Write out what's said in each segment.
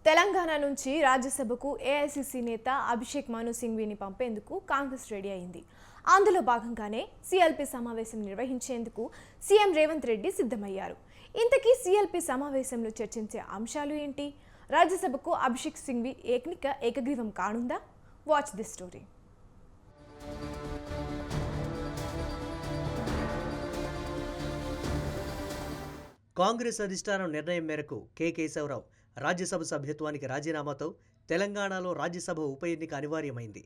తెలంగాణ నుంచి రాజ్యసభకు ఏఐసీసీ నేత అభిషేక్ మను సింఘ్వీని పంపేందుకు కాంగ్రెస్ రెడీ అయింది. అందులో భాగంగానే సీఎల్పీ సమావేశం నిర్వహించేందుకు సీఎం రేవంత్ రెడ్డి సిద్ధమయ్యారు. ఇంతకీ సీఎల్పీ సమావేశంలో చర్చించే అంశాలు ఏంటి? రాజ్యసభకు అభిషేక్ సింఘ్వీ ఏకగ్రీవం కానుందా? Watch this story. కాంగ్రెస్ అధిష్టానం నిర్ణయం మేరకు కె కేశవరావు రాజ్యసభ సభ్యత్వానికి రాజీనామాతో తెలంగాణలో రాజ్యసభ ఉప ఎన్నిక అనివార్యమైంది.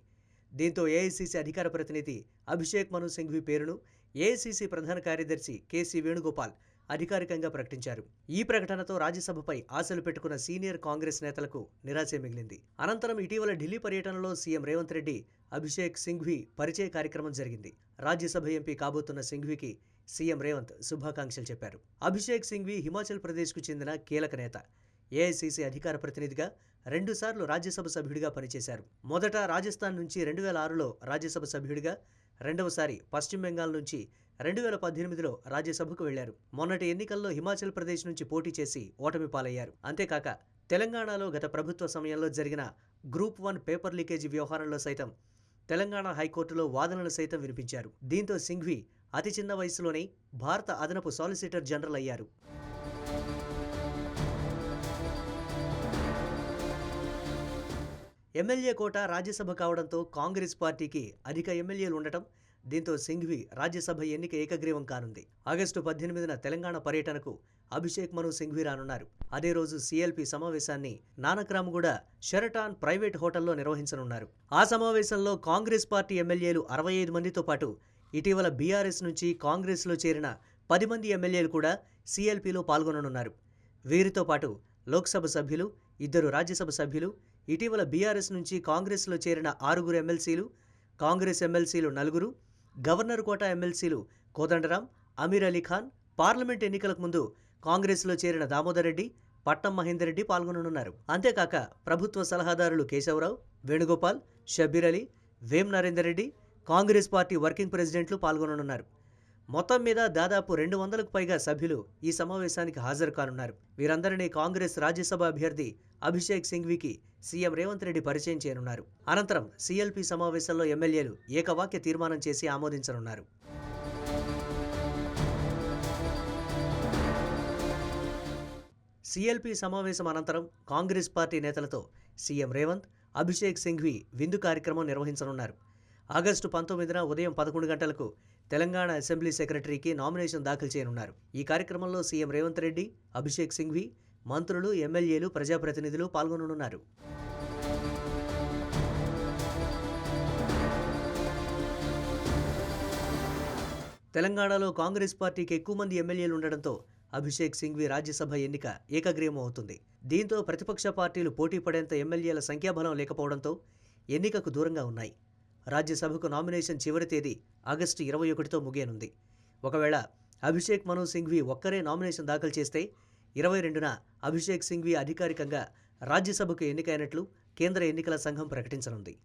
దీంతో ఏఐసీసీ అధికార ప్రతినిధి అభిషేక్ మను సింఘ్వీ పేరును ఏఐసీసీ ప్రధాన కార్యదర్శి కెసి వేణుగోపాల్ అధికారికంగా ప్రకటించారు. ఈ ప్రకటనతో రాజ్యసభపై ఆశలు పెట్టుకున్న సీనియర్ కాంగ్రెస్ నేతలకు నిరాశే మిగిలింది. అనంతరం ఇటీవల ఢిల్లీ పర్యటనలో సీఎం రేవంత్ రెడ్డి అభిషేక్ సింఘ్వీ పరిచయ కార్యక్రమం జరిగింది. రాజ్యసభ ఎంపీ కాబోతున్న సింఘ్వీకి సీఎం రేవంత్ శుభాకాంక్షలు చెప్పారు. అభిషేక్ సింఘ్వీ హిమాచల్ ప్రదేశ్కు చెందిన కీలక నేత. ఏఐసీసీ అధికార ప్రతినిధిగా 2 సార్లు రాజ్యసభ సభ్యుడిగా పనిచేశారు. మొదట రాజస్థాన్ నుంచి 2006లో రాజ్యసభ సభ్యుడిగా, రెండవసారి పశ్చిమ బెంగాల్ నుంచి 2018లో రాజ్యసభకు వెళ్లారు. మొన్నటి ఎన్నికల్లో హిమాచల్ ప్రదేశ్ నుంచి పోటీ చేసి ఓటమి పాలయ్యారు. అంతేకాక తెలంగాణలో గత ప్రభుత్వ సమయంలో జరిగిన గ్రూప్ 1 పేపర్ లీకేజీ వ్యవహారంలో సైతం తెలంగాణ హైకోర్టులో వాదనలు సైతం వినిపించారు. దీంతో సింఘ్వీ అతి చిన్న వయసులోనే భారత అదనపు సాలిసిటర్ జనరల్ అయ్యారు. ఎమ్మెల్యే కోట రాజ్యసభ కావడంతో కాంగ్రెస్ పార్టీకి అధిక ఎమ్మెల్యేలు ఉండటం, దీంతో సింఘ్వీ రాజ్యసభ ఎన్నిక ఏకగ్రీవం కానుంది. ఆగస్టు 18న తెలంగాణ పర్యటనకు అభిషేక్ మను సింఘ్వీ రానున్నారు. అదే రోజు సీఎల్పీ సమావేశాన్ని నానక్రామ్గూడ షెరటాన్ ప్రైవేట్ హోటల్లో నిర్వహించనున్నారు. ఆ సమావేశంలో కాంగ్రెస్ పార్టీ ఎమ్మెల్యేలు 65 మందితో పాటు ఇటీవల బీఆర్ఎస్ నుంచి కాంగ్రెస్లో చేరిన 10 మంది ఎమ్మెల్యేలు కూడా సీఎల్పీలో పాల్గొననున్నారు. వీరితో పాటు లోక్సభ సభ్యులు, 2 రాజ్యసభ సభ్యులు, ఇటీవల బీఆర్ఎస్ నుంచి కాంగ్రెస్లో చేరిన 6 ఎమ్మెల్సీలు, కాంగ్రెస్ ఎమ్మెల్సీలు 4, గవర్నర్ కోట ఎమ్మెల్సీలు కోదండరాం, అమీర్ అలీ ఖాన్, పార్లమెంట్ ఎన్నికలకు ముందు కాంగ్రెస్లో చేరిన దామోదర్ రెడ్డి, పట్నం మహేందర్ రెడ్డి పాల్గొననున్నారు. అంతేకాక ప్రభుత్వ సలహాదారులు కేశవరావు, వేణుగోపాల్, షబ్బీర్ అలీ, వేం నరేందర్ రెడ్డి, కాంగ్రెస్ పార్టీ వర్కింగ్ ప్రెసిడెంట్లు పాల్గొననున్నారు. మొత్తం మీద దాదాపు 200కు పైగా సభ్యులు ఈ సమావేశానికి హాజరు కానున్నారు. వీరందరినీ కాంగ్రెస్ రాజ్యసభ అభ్యర్థి అభిషేక్ సింఘ్వీకి సీఎం రేవంత్ రెడ్డి పరిచయం చేయనున్నారు. అనంతరం సీఎల్పీ సమావేశంలో ఎమ్మెల్యేలు ఏకవాక్య తీర్మానం చేసి ఆమోదించనున్నారు. సీఎల్పీ సమావేశం అనంతరం కాంగ్రెస్ పార్టీ నేతలతో సీఎం రేవంత్, అభిషేక్ సింఘ్వీ విందు కార్యక్రమం నిర్వహించనున్నారు. ఆగస్టు 19న ఉదయం 11 గంటలకు తెలంగాణ అసెంబ్లీ సెక్రటరీకి నామినేషన్ దాఖలు చేయనున్నారు. ఈ కార్యక్రమంలో సీఎం రేవంత్ రెడ్డి, అభిషేక్ సింఘ్వీ, మంత్రులు, ఎమ్మెల్యేలు, ప్రజాప్రతినిధులు పాల్గొననున్నారు. తెలంగాణలో కాంగ్రెస్ పార్టీకి ఎక్కువ మంది ఎమ్మెల్యేలు ఉండడంతో అభిషేక్ సింఘ్వీ రాజ్యసభ ఎన్నిక ఏకగ్రీవం అవుతుంది. దీంతో ప్రతిపక్ష పార్టీలు పోటీ పడేంత ఎమ్మెల్యేల సంఖ్యాబలం లేకపోవడంతో ఎన్నికకు దూరంగా ఉన్నాయి. రాజ్యసభకు నామినేషన్ చివరి తేదీ ఆగస్టు 21తో ముగియనుంది. ఒకవేళ అభిషేక్ మను సింఘ్వీ ఒక్కరే నామినేషన్ దాఖలు చేస్తే 22న అభిషేక్ సింఘ్వీ అధికారికంగా రాజ్యసభకు ఎన్నికైనట్లు కేంద్ర ఎన్నికల సంఘం ప్రకటించనుంది.